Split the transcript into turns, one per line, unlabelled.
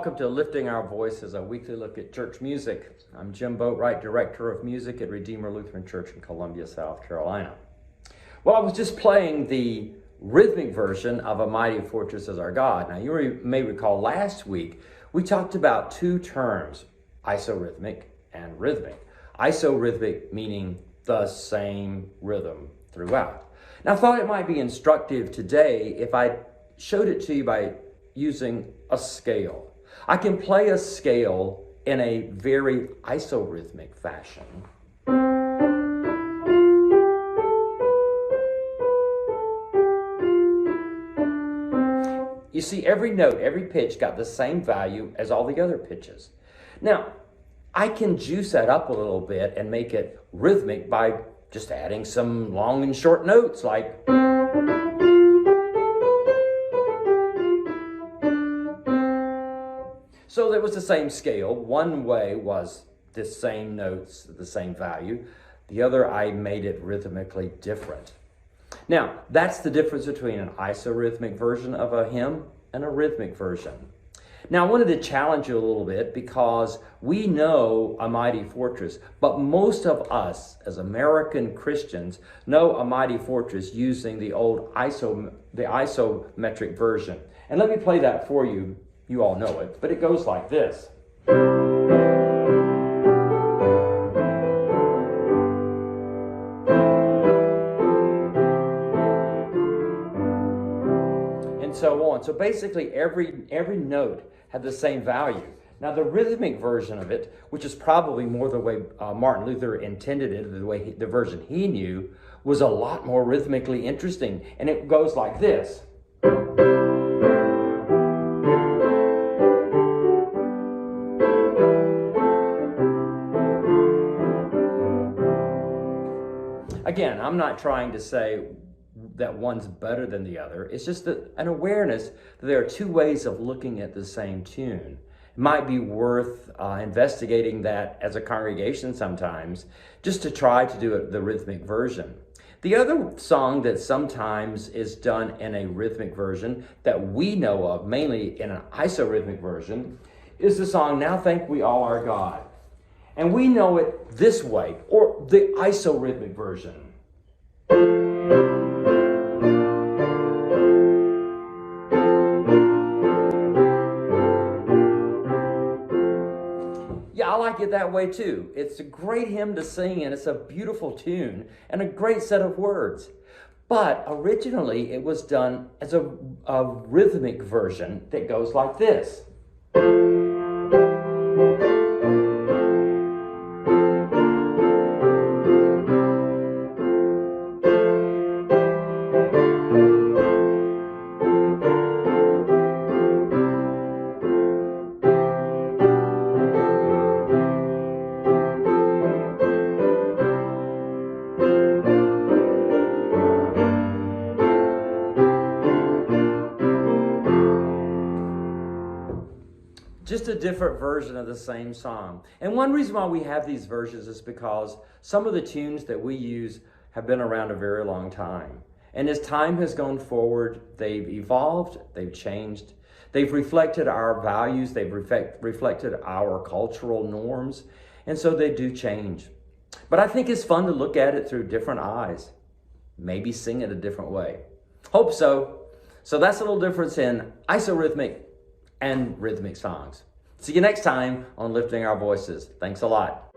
welcome to Lifting Our Voices, a weekly look at church music. I'm Jim Boatwright, Director of Music at Redeemer Lutheran Church in Columbia, South Carolina. Well, I was just playing the rhythmic version of A Mighty Fortress Is Our God. Now, you may recall last week, we talked about two terms, isorhythmic and rhythmic. Isorhythmic meaning the same rhythm throughout. Now, I thought it might be instructive today if I showed it to you by using a scale. I can play a scale in a very isorhythmic fashion. You see, every note, every pitch got the same value as all the other pitches. Now, I can juice that up a little bit and make it rhythmic by just adding some long and short notes like... So it was the same scale. One way was the same notes, the same value. The other, I made it rhythmically different. Now, that's the difference between an isorhythmic version of a hymn and a rhythmic version. Now, I wanted to challenge you a little bit because we know A Mighty Fortress, but most of us as American Christians know A Mighty Fortress using the old isometric version. And let me play that for you. You all know it, but it goes like this. And so on. So basically every note had the same value. Now the rhythmic version of it, which is probably more the way Martin Luther intended it, the version he knew, was a lot more rhythmically interesting. And it goes like this. Again, I'm not trying to say that one's better than the other. It's just an awareness that there are two ways of looking at the same tune. It might be worth investigating that as a congregation sometimes, just to try to do it the rhythmic version. The other song that sometimes is done in a rhythmic version that we know of, mainly in an isorhythmic version, is the song, Now Thank We All Our God. And we know it this way, or the isorhythmic version. Yeah, I like it that way too. It's a great hymn to sing and it's a beautiful tune and a great set of words. But originally it was done as a rhythmic version that goes like this. Just a different version of the same song. And one reason why we have these versions is because some of the tunes that we use have been around a very long time. And as time has gone forward, they've evolved, they've changed, they've reflected our values, they've reflected our cultural norms, and so they do change. But I think it's fun to look at it through different eyes, maybe sing it a different way. Hope so. So that's a little difference in isorhythmic and rhythmic songs. See you next time on Lifting Our Voices. Thanks a lot.